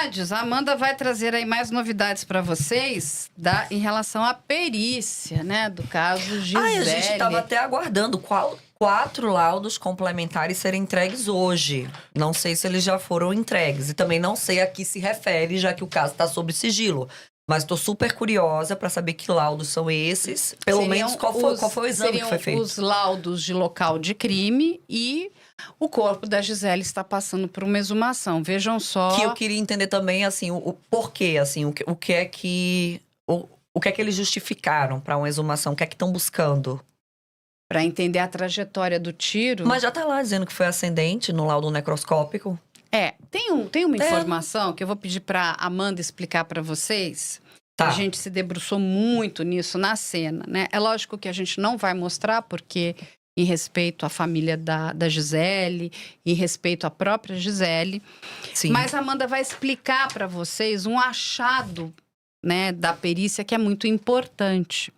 novidades. A Amanda vai trazer aí mais novidades para vocês em relação à perícia, né, do caso Gisele. A gente estava até aguardando 4 laudos complementares serem entregues hoje. Não sei se eles já foram entregues. E também não sei a que se refere, já que o caso está sob sigilo. Mas estou super curiosa para saber que laudos são esses. Pelo menos qual foi o exame que foi feito. Os laudos de local de crime e o corpo da Gisele está passando por uma exumação. Vejam só. Que eu queria entender também, assim, o porquê, assim, o que é que eles justificaram para uma exumação, o que é que estão buscando. Para entender a trajetória do tiro. Mas já tá lá dizendo que foi ascendente no laudo necroscópico. Tem uma informação que eu vou pedir para Amanda explicar para vocês. Tá. A gente se debruçou muito nisso na cena, né? É lógico que a gente não vai mostrar, porque em respeito à família da Gisele, em respeito à própria Gisele. Sim. Mas a Amanda vai explicar para vocês um achado, né, da perícia que é muito importante.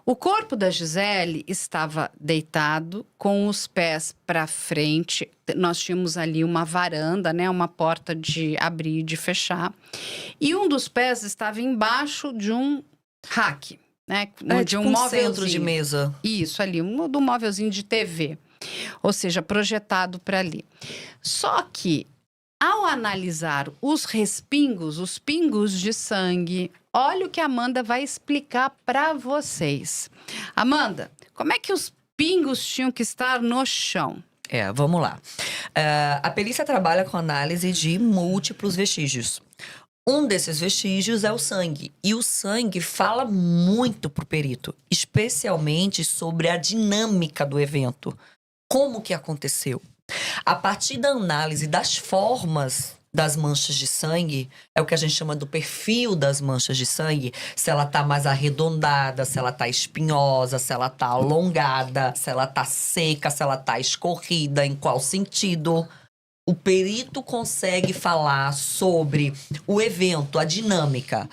O corpo da Gisele estava deitado, com os pés para frente. Nós tínhamos ali uma varanda, né, uma porta de abrir e de fechar. E um dos pés estava embaixo de um rack, né, de tipo um centro de mesa. Isso, ali, do móvelzinho de TV. Ou seja, projetado para ali. Só que, ao analisar os respingos, os pingos de sangue, olha o que a Amanda vai explicar para vocês. Amanda, como é que os pingos tinham que estar no chão? Vamos lá. A perícia trabalha com análise de múltiplos vestígios. Um desses vestígios é o sangue. E o sangue fala muito pro perito, especialmente sobre a dinâmica do evento. Como que aconteceu? A partir da análise das formas das manchas de sangue, é o que a gente chama do perfil das manchas de sangue. Se ela tá mais arredondada, se ela tá espinhosa, se ela tá alongada, se ela tá seca, se ela tá escorrida, em qual sentido. O perito consegue falar sobre o evento, a dinâmica.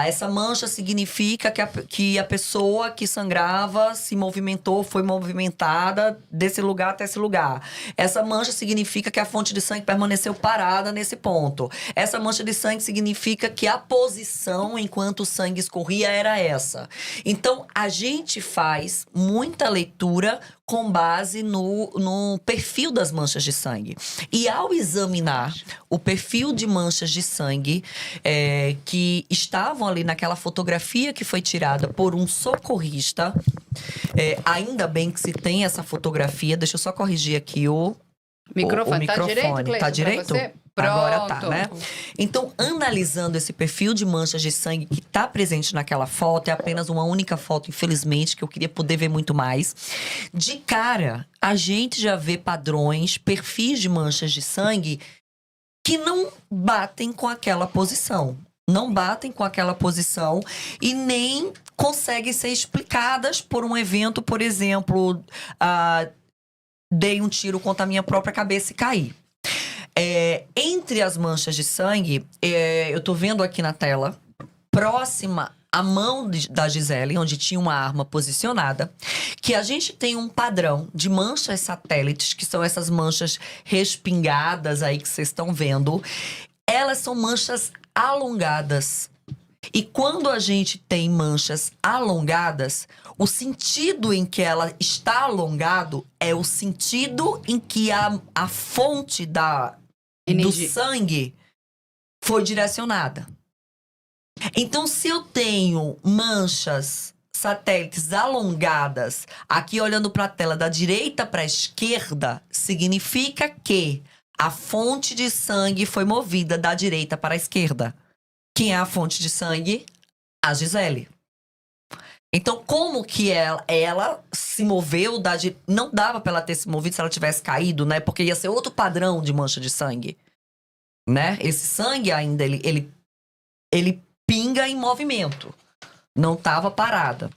Essa mancha significa que a pessoa que sangrava se movimentou, foi movimentada desse lugar até esse lugar. Essa mancha significa que a fonte de sangue permaneceu parada nesse ponto. Essa mancha de sangue significa que a posição enquanto o sangue escorria era essa. Então, a gente faz muita leitura com base no perfil das manchas de sangue. E ao examinar o perfil de manchas de sangue que estavam ali naquela fotografia que foi tirada por um socorrista, ainda bem que se tem essa fotografia. Deixa eu só corrigir aqui o microfone. Tá direito, Cleiton, tá direito? Agora tá, né? Então, analisando esse perfil de manchas de sangue que tá presente naquela foto, é apenas uma única foto, infelizmente, que eu queria poder ver muito mais. De cara, a gente já vê padrões, perfis de manchas de sangue que não batem com aquela posição. Não batem com aquela posição e nem conseguem ser explicadas por um evento, por exemplo, dei um tiro contra a minha própria cabeça e caí. Entre as manchas de sangue, eu tô vendo aqui na tela, próxima à mão da Gisele, onde tinha uma arma posicionada, que a gente tem um padrão de manchas satélites, que são essas manchas respingadas aí que vocês estão vendo. Elas são manchas alongadas. E quando a gente tem manchas alongadas, o sentido em que ela está alongado é o sentido em que a fonte do sangue foi direcionada. Então, se eu tenho manchas satélites alongadas, aqui olhando para a tela da direita para a esquerda, significa que a fonte de sangue foi movida da direita para a esquerda. Quem é a fonte de sangue? A Gisele. Então, como que ela se moveu? Não dava para ela ter se movido se ela tivesse caído, né? Porque ia ser outro padrão de mancha de sangue, né? Esse sangue ainda, ele pinga em movimento. Não estava parada.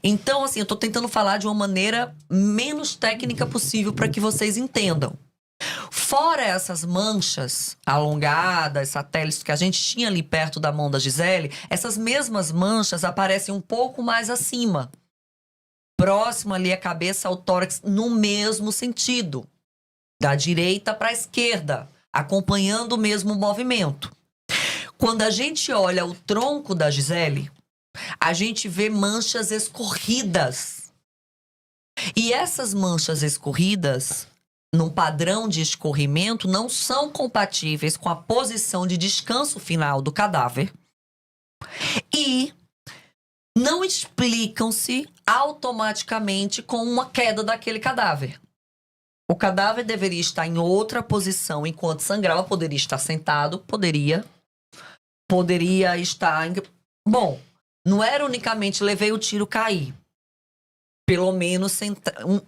Então, assim, eu tô tentando falar de uma maneira menos técnica possível para que vocês entendam. Fora essas manchas alongadas, satélites que a gente tinha ali perto da mão da Gisele, essas mesmas manchas aparecem um pouco mais acima. Próximo ali a cabeça ao tórax, no mesmo sentido. Da direita para a esquerda, acompanhando o mesmo movimento. Quando a gente olha o tronco da Gisele, a gente vê manchas escorridas. E essas manchas escorridas, num padrão de escorrimento, não são compatíveis com a posição de descanso final do cadáver. E não explicam-se automaticamente com uma queda daquele cadáver. O cadáver deveria estar em outra posição enquanto sangrava, poderia estar sentado, poderia estar... Bom, não era unicamente levei o tiro, caí. Pelo menos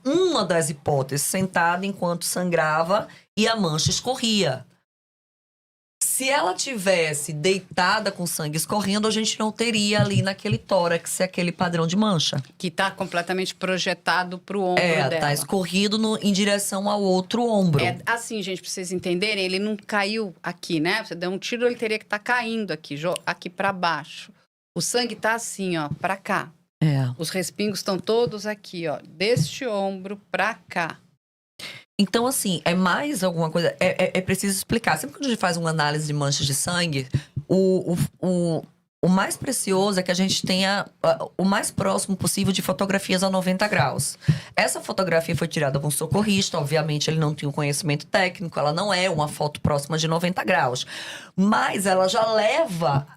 uma das hipóteses, sentada enquanto sangrava e a mancha escorria. Se ela tivesse deitada com sangue escorrendo, a gente não teria ali naquele tórax aquele padrão de mancha. Que tá completamente projetado pro ombro dela. Tá escorrido em direção ao outro ombro. Assim, gente, pra vocês entenderem, ele não caiu aqui, né? Você deu um tiro, ele teria que estar caindo aqui para baixo. O sangue tá assim, ó, pra cá. Os respingos estão todos aqui, ó, deste ombro pra cá. Então, assim, é mais alguma coisa... É preciso explicar. Sempre que a gente faz uma análise de manchas de sangue, o mais precioso é que a gente tenha o mais próximo possível de fotografias a 90 graus. Essa fotografia foi tirada por um socorrista. Obviamente, ele não tinha um conhecimento técnico. Ela não é uma foto próxima de 90 graus. Mas ela já leva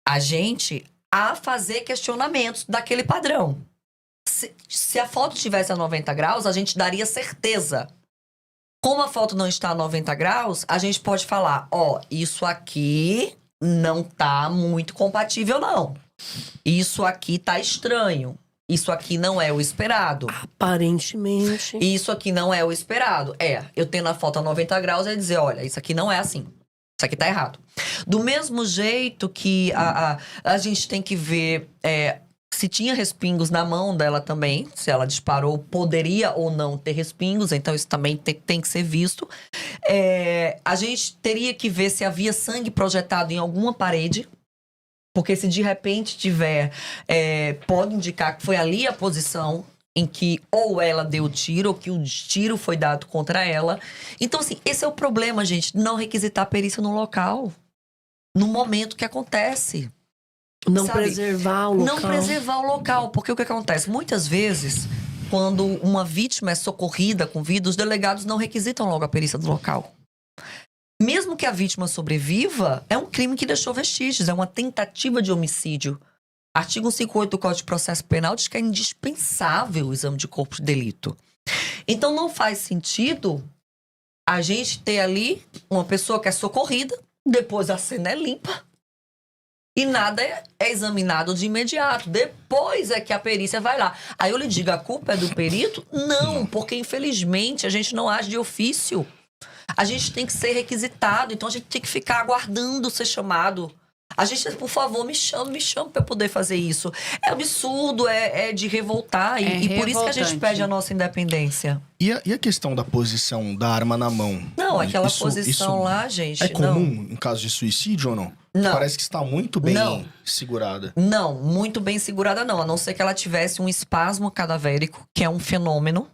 a gente a fazer questionamentos daquele padrão. Se a foto estivesse a 90 graus, a gente daria certeza. Como a foto não está a 90 graus, a gente pode falar, isso aqui não tá muito compatível, não. Isso aqui tá estranho. Isso aqui não é o esperado. Aparentemente. Isso aqui não é o esperado. Eu tendo a foto a 90 graus, é dizer, olha, isso aqui não é assim. Isso aqui tá errado. Do mesmo jeito que a gente tem que ver... se tinha respingos na mão dela também, se ela disparou, poderia ou não ter respingos, então isso também tem que ser visto. A gente teria que ver se havia sangue projetado em alguma parede, porque se de repente tiver, pode indicar que foi ali a posição em que ou ela deu o tiro, ou que o tiro foi dado contra ela. Então, assim, esse é o problema, gente, não requisitar a perícia no local, no momento que acontece. Não preservar o local. Não preservar o local. Porque o que acontece? Muitas vezes, quando uma vítima é socorrida com vida, os delegados não requisitam logo a perícia do local. Mesmo que a vítima sobreviva, é um crime que deixou vestígios. É uma tentativa de homicídio. Artigo 158 do Código de Processo Penal diz que é indispensável o exame de corpo de delito. Então, não faz sentido a gente ter ali uma pessoa que é socorrida, depois a cena é limpa, e nada é examinado de imediato. Depois é que a perícia vai lá. Aí eu lhe digo, a culpa é do perito? Não, porque infelizmente a gente não age de ofício. A gente tem que ser requisitado, então a gente tem que ficar aguardando ser chamado. A gente, por favor, me chame para eu poder fazer isso. É absurdo, é de revoltar. E por isso que a gente pede a nossa independência. E a questão da posição da arma na mão? Não, aquela posição lá, gente... É comum em caso de suicídio ou não? Não. Parece que está muito bem segurada. Não, muito bem segurada não. A não ser que ela tivesse um espasmo cadavérico, que é um fenômeno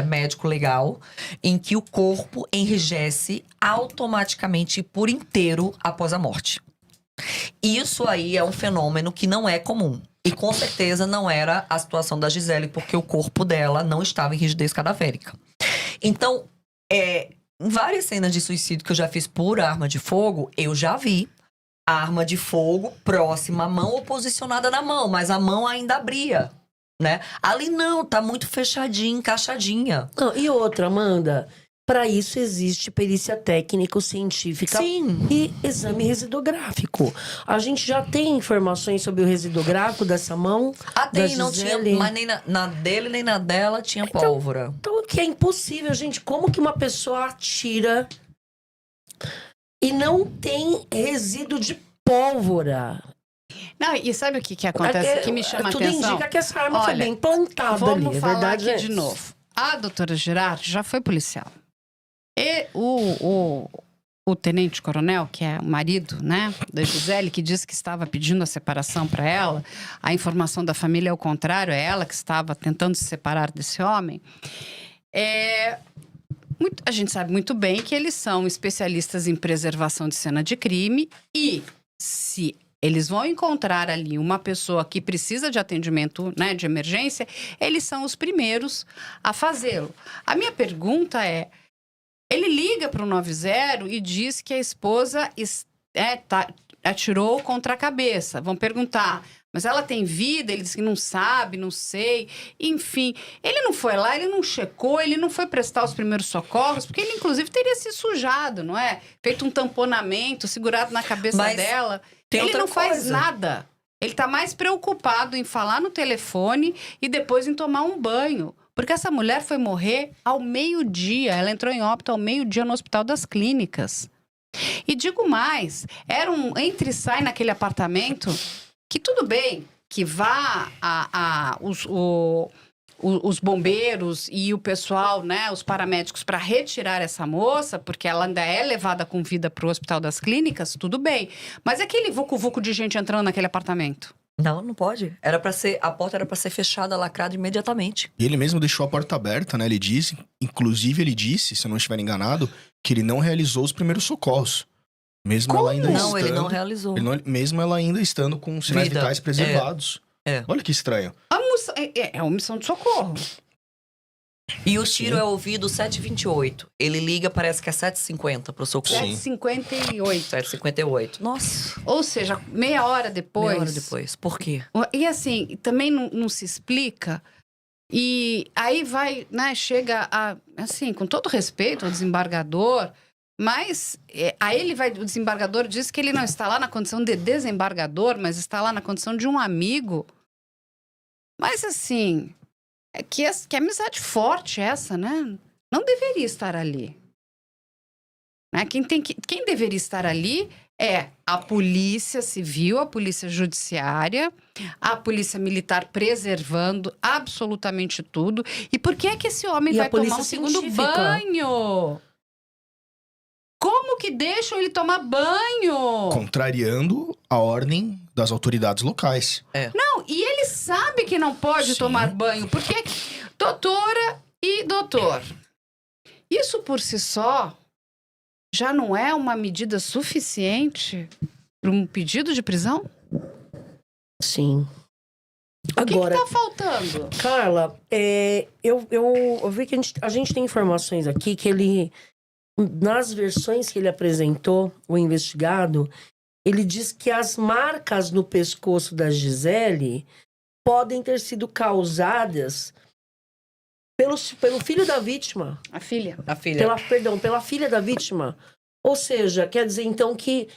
médico legal, em que o corpo enrijece automaticamente por inteiro após a morte. Isso aí é um fenômeno que não é comum. E com certeza não era a situação da Gisele, porque o corpo dela não estava em rigidez cadavérica. Então, em várias cenas de suicídio que eu já fiz por arma de fogo, eu já vi a arma de fogo próxima à mão ou posicionada na mão, mas a mão ainda abria, né? Ali não, tá muito fechadinha, encaixadinha. Não, e outra, Amanda... Para isso existe perícia técnico-científica. Sim. E exame residográfico. A gente já tem informações sobre o residográfico dessa mão? Tem, não tinha, mas nem na dele nem na dela tinha pólvora. Então, que é impossível, gente. Como que uma pessoa atira e não tem resíduo de pólvora? Não, e sabe o que acontece? Que me chama a atenção? Tudo indica que essa arma foi bem plantada ali. Vamos falar aqui de novo. A doutora Girardi já foi policial. E o tenente-coronel, que é o marido, né, da Gisele, que disse que estava pedindo a separação para ela, a informação da família é o contrário, é ela que estava tentando se separar desse homem. A gente sabe muito bem que eles são especialistas em preservação de cena de crime e se eles vão encontrar ali uma pessoa que precisa de atendimento, né, de emergência, eles são os primeiros a fazê-lo. A minha pergunta é, ele liga para o 90 e diz que a esposa atirou contra a cabeça. Vão perguntar, mas ela tem vida? Ele diz que não sabe, não sei. Enfim, ele não foi lá, ele não checou, ele não foi prestar os primeiros socorros, porque ele, inclusive, teria se sujado, não é? Feito um tamponamento, segurado na cabeça dela. Ele não faz nada. Ele tá mais preocupado em falar no telefone e depois em tomar um banho. Porque essa mulher foi morrer ao meio-dia. Ela entrou em óbito ao meio-dia no Hospital das Clínicas. E digo mais, era um entra e sai naquele apartamento que tudo bem que vá os bombeiros e o pessoal, né, os paramédicos para retirar essa moça, porque ela ainda é levada com vida para o Hospital das Clínicas, tudo bem. Mas aquele vucu-vucu de gente entrando naquele apartamento? Não pode. A porta era para ser fechada, lacrada imediatamente. E ele mesmo deixou a porta aberta, né? Ele disse, se eu não estiver enganado, que ele não realizou os primeiros socorros. Mesmo ela ainda não, ele não realizou. Mesmo ela ainda estando com sinais vitais preservados. Olha que estranho. É omissão de socorro. E o tiro é ouvido 7h28. Ele liga, parece que é 7h50 pro socorro. 7h58. 7h58. Nossa. Ou seja, meia hora depois. Meia hora depois. Por quê? E assim, também não se explica. E aí vai, né, chega a, assim, com todo respeito ao desembargador, mas aí o desembargador diz que ele não está lá na condição de desembargador, mas está lá na condição de um amigo. Mas assim, que amizade forte essa, né? Não deveria estar ali. Né? Quem deveria estar ali é a polícia civil, a polícia judiciária, a polícia militar preservando absolutamente tudo. E por que é que esse homem vai tomar um segundo banho? Como que deixam ele tomar banho? Contrariando a ordem das autoridades locais. Não, e ele sabe que não pode tomar banho. Porque, doutora e doutor, isso por si só já não é uma medida suficiente para um pedido de prisão? Sim. O que tá faltando? Carla, eu vi que a gente tem informações aqui que ele, nas versões que ele apresentou, o investigado, ele diz que as marcas no pescoço da Gisele podem ter sido causadas pelo filho da vítima. A filha. Pela filha da vítima. Ou seja, quer dizer então que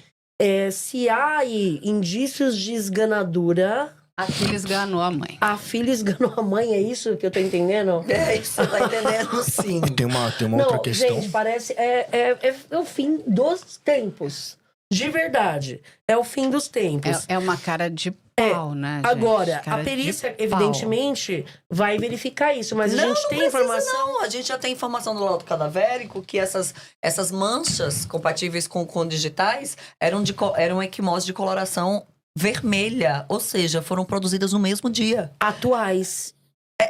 se há indícios de esganadura... A filha esganou a mãe. A filha esganou a mãe, é isso que eu tô entendendo? É isso, você tá entendendo, sim. Tem uma outra questão. Gente, parece... É o fim dos tempos. De verdade. É o fim dos tempos. É uma cara de pau, né, gente? Agora, cara a perícia, evidentemente, vai verificar isso. Mas a gente tem informação... Não, a gente já tem informação do laudo cadavérico que essas manchas compatíveis com digitais eram equimoses de coloração vermelha. Ou seja, foram produzidas no mesmo dia. Atuais.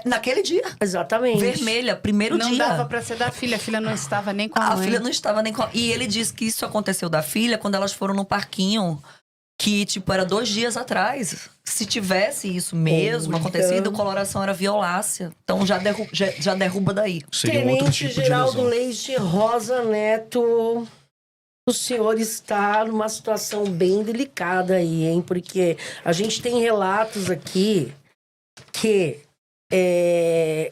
Naquele dia. Exatamente. Vermelha, primeiro dia. Não dava pra ser da filha. A filha não estava nem com a mãe. A filha não estava nem com... E ele disse que isso aconteceu da filha quando elas foram no parquinho. Que, era 2 dias atrás. Se tivesse isso mesmo acontecido, a coloração era violácea. Então, já derruba daí. Seria um outro tipo de Geraldo lesão. Leite Rosa Neto... O senhor está numa situação bem delicada aí, hein? Porque a gente tem relatos aqui que...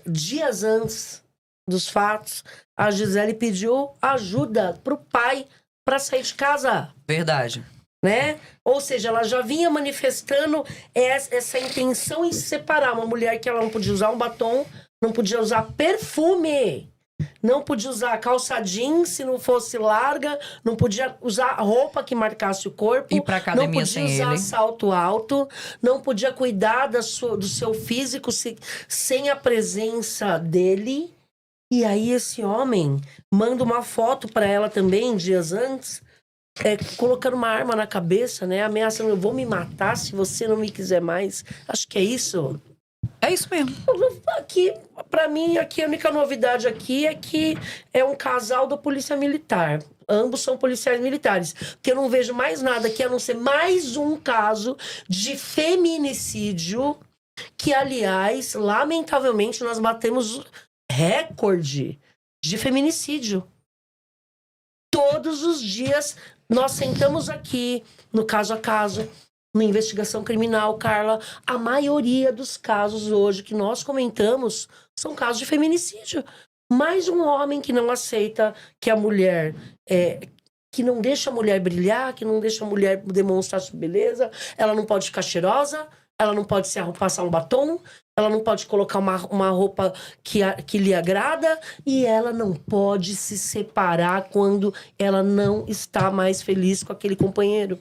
dias antes dos fatos, a Gisele pediu ajuda pro pai para sair de casa. Verdade. Né? Ou seja, ela já vinha manifestando essa intenção em se separar. Uma mulher que ela não podia usar um batom, não podia usar perfume, não podia usar calça jeans se não fosse larga, não podia usar roupa que marcasse o corpo, Ir pra academia não podia sem usar ele. salto alto, não podia cuidar do seu físico sem a presença dele. E aí esse homem manda uma foto para ela também, dias antes, colocando uma arma na cabeça, né? Ameaçando, eu vou me matar se você não me quiser mais. Acho que é isso. É isso mesmo. Aqui, pra mim, aqui a única novidade aqui é que é um casal da Polícia Militar. ambos são policiais militares. Porque eu não vejo mais nada que a não ser mais um caso de feminicídio que, aliás, lamentavelmente, nós batemos recorde de feminicídio. Todos os dias nós sentamos aqui, no caso a caso, na investigação criminal, Carla. A maioria dos casos hoje que nós comentamos são casos de feminicídio. Mais um homem que não aceita que a mulher... que não deixa a mulher brilhar, que não deixa a mulher demonstrar sua beleza. Ela não pode ficar cheirosa, ela não pode passar um batom, ela não pode colocar uma roupa que lhe agrada e ela não pode se separar quando ela não está mais feliz com aquele companheiro.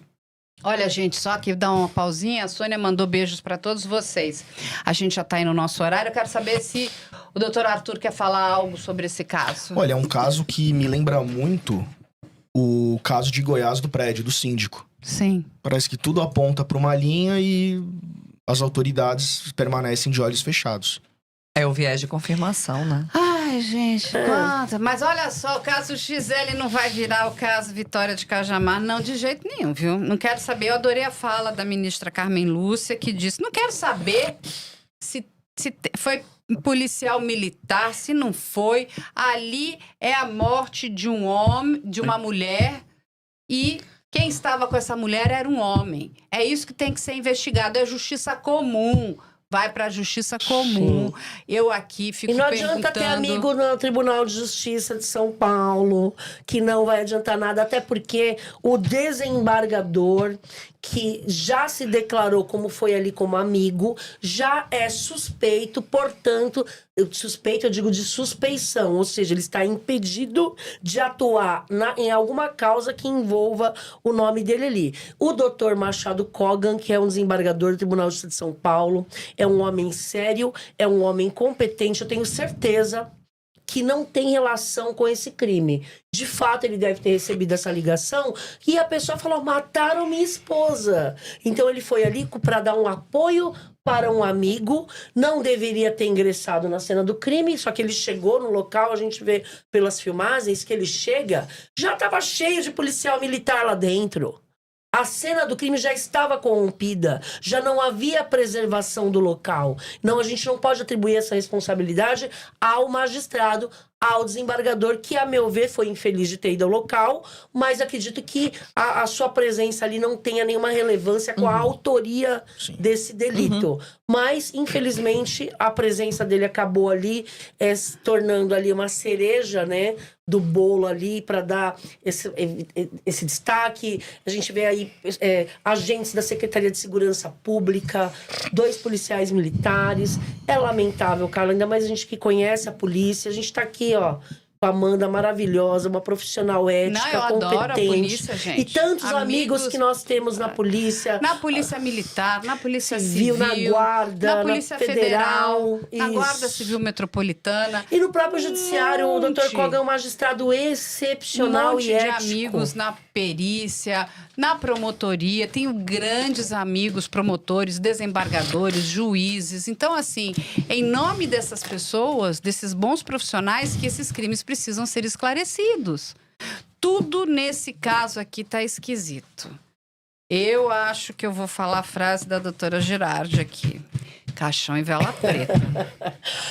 Olha, gente, só que dá uma pausinha. A Sônia mandou beijos para todos vocês. A gente já está aí no nosso horário. Eu quero saber se o doutor Arthur quer falar algo sobre esse caso. Olha, é um caso que me lembra muito o caso de Goiás do prédio, do síndico. Sim. Parece que tudo aponta para uma linha e as autoridades permanecem de olhos fechados. É o viés de confirmação, né? Ai, gente, quanta. Mas olha só, o caso Gisele não vai virar o caso Vitória de Cajamar, não, de jeito nenhum, viu? Não quero saber. Eu adorei a fala da ministra Carmen Lúcia, que disse: não quero saber se foi policial militar, se não foi. Ali é a morte de um homem, de uma mulher, e quem estava com essa mulher era um homem. É isso que tem que ser investigado, é justiça comum. Vai para a justiça comum. Sim. Eu aqui fico perguntando... E não adianta ter amigo no Tribunal de Justiça de São Paulo, que não vai adiantar nada, até porque o desembargador, que já se declarou como foi ali como amigo, já é suspeito, portanto, suspeito eu digo de suspeição, ou seja, ele está impedido de atuar em alguma causa que envolva o nome dele ali. O doutor Machado Kogan, que é um desembargador do Tribunal de Justiça de São Paulo, é um homem sério, é um homem competente, eu tenho certeza que não tem relação com esse crime. De fato, ele deve ter recebido essa ligação e a pessoa falou: mataram minha esposa. Então, ele foi ali para dar um apoio para um amigo, não deveria ter ingressado na cena do crime, só que ele chegou no local, a gente vê pelas filmagens que ele chega, já estava cheio de policial militar lá dentro. A cena do crime já estava corrompida, já não havia preservação do local. Não, a gente não pode atribuir essa responsabilidade ao magistrado, ao desembargador, que, a meu ver, foi infeliz de ter ido ao local, mas acredito que a sua presença ali não tenha nenhuma relevância com a autoria desse delito. Mas, infelizmente, a presença dele acabou ali se tornando ali uma cereja, né, do bolo ali para dar esse destaque. A gente vê aí agentes da Secretaria de Segurança Pública, 2 policiais militares. É lamentável, Carla, ainda mais a gente que conhece a polícia. A gente tá aqui, ó, com a Amanda maravilhosa, uma profissional ética, eu competente. Adoro a polícia, gente. E tantos amigos que nós temos na polícia. Na polícia militar, na polícia civil, na guarda, na polícia federal, na guarda civil metropolitana. E no próprio judiciário, o doutor Kogan é um magistrado excepcional e ético. De amigos na perícia, na promotoria. Tenho grandes amigos promotores, desembargadores, juízes. Então, assim, em nome dessas pessoas, desses bons profissionais, que esses crimes precisam ser esclarecidos. Tudo nesse caso aqui tá esquisito. Eu acho que eu vou falar a frase da doutora Girardi aqui. Caixão e vela preta.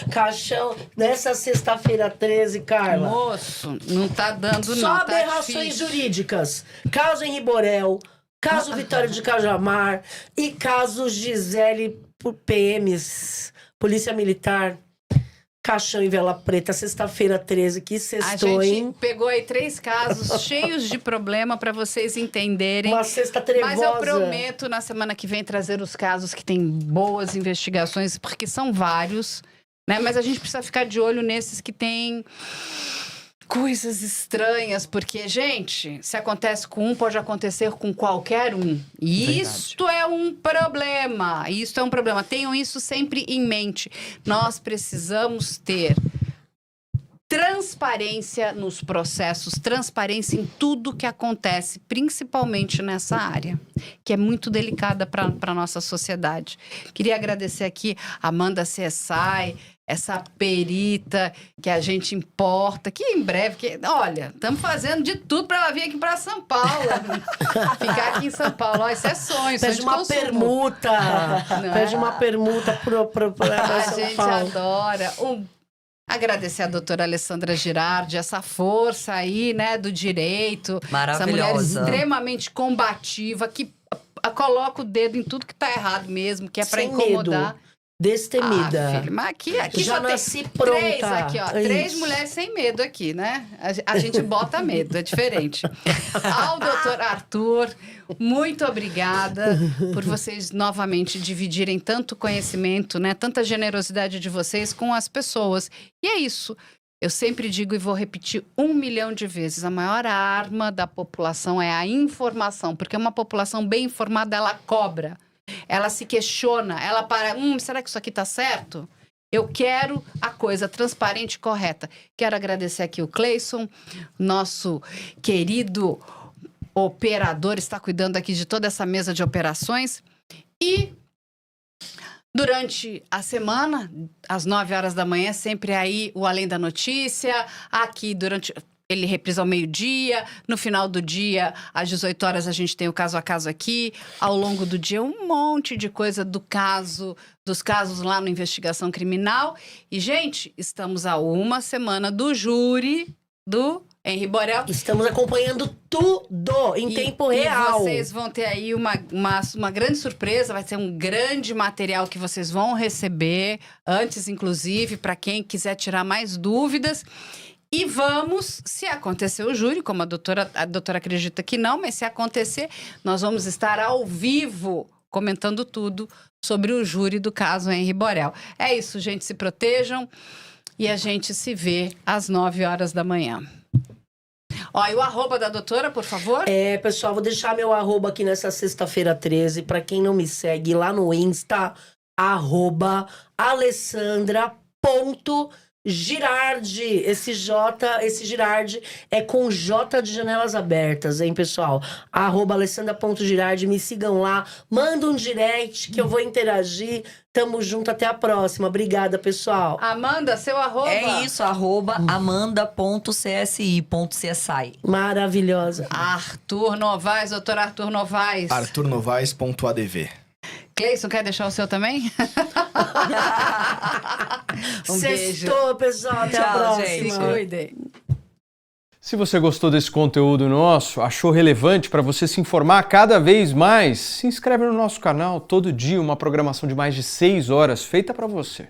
Caixão, nessa sexta-feira 13, Carla. Moço, não tá dando só não, aberrações jurídicas. Caso Henri Borel, caso Vitória de Cajamar e caso Gisele por PMs, Polícia Militar. Caixão e vela preta, sexta-feira 13, que sextou, hein? A gente pegou aí 3 casos cheios de problema para vocês entenderem. Uma sexta trevosa. Mas eu prometo na semana que vem trazer os casos que têm boas investigações, porque são vários, né? Mas a gente precisa ficar de olho nesses que têm coisas estranhas, porque, gente, se acontece com um, pode acontecer com qualquer um. E isto é um problema. Isto é um problema. Tenham isso sempre em mente. Nós precisamos ter transparência nos processos, transparência em tudo que acontece, principalmente nessa área, que é muito delicada para a nossa sociedade. Queria agradecer aqui a Amanda CSI, essa perita que a gente importa, que em breve, olha, estamos fazendo de tudo para ela vir aqui para São Paulo. Ficar aqui em São Paulo, ó, isso é sonho. Pede uma permuta. Pede uma permuta para São gente Paulo. Adora. Agradecer a doutora Alessandra Girardi, essa força aí, né, do direito. Maravilhosa. Essa mulher extremamente combativa, que coloca o dedo em tudo que tá errado mesmo, que é para incomodar. Medo. Destemida. Filho, mas aqui já só nasci tem pronta. três aqui, ó. Três mulheres sem medo aqui, né? A gente bota medo, é diferente. Ao doutor Arthur, muito obrigada por vocês novamente dividirem tanto conhecimento, né? Tanta generosidade de vocês com as pessoas. E é isso. Eu sempre digo e vou repetir 1 milhão de vezes, a maior arma da população é a informação, porque uma população bem informada, ela cobra. Ela se questiona, ela para, será que isso aqui tá certo? Eu quero a coisa transparente e correta. Quero agradecer aqui o Cleison, nosso querido operador, está cuidando aqui de toda essa mesa de operações. E durante a semana, às 9 horas da manhã, sempre aí o Além da Notícia, aqui durante... Ele reprisa ao meio-dia, no final do dia, às 18 horas, a gente tem o Caso a Caso aqui. Ao longo do dia, um monte de coisa dos casos lá no Investigação Criminal. E, gente, estamos a uma semana do júri do Henri Borel. Estamos acompanhando tudo em tempo real. E vocês vão ter aí uma grande surpresa, vai ser um grande material que vocês vão receber, antes, inclusive, para quem quiser tirar mais dúvidas. E vamos, se acontecer o júri, como a doutora acredita que não, mas se acontecer, nós vamos estar ao vivo comentando tudo sobre o júri do caso Henri Borel. É isso, gente, se protejam e a gente se vê às 9 horas da manhã. Ó, e o arroba da doutora, por favor? Pessoal, vou deixar meu arroba aqui nessa sexta-feira 13. Pra quem não me segue lá no Insta, @alessandra.girardi. Esse Girardi é com J de janelas abertas, hein, pessoal? @alessandra.girardi. Me sigam lá. Manda um direct que eu vou interagir. Tamo junto, até a próxima. Obrigada, pessoal. Amanda, seu arroba? É isso, @amanda.csi.csi. Maravilhosa. Arthur Novaes, doutor Arthur Novaes. arturnovaes.adv. Cleison, quer deixar o seu também? Beijo. Sextou, pessoal. Até a Tchau, próxima. gente. Se cuidem. Se você gostou desse conteúdo nosso, achou relevante para você se informar cada vez mais, se inscreve no nosso canal. Todo dia uma programação de mais de 6 horas feita para você.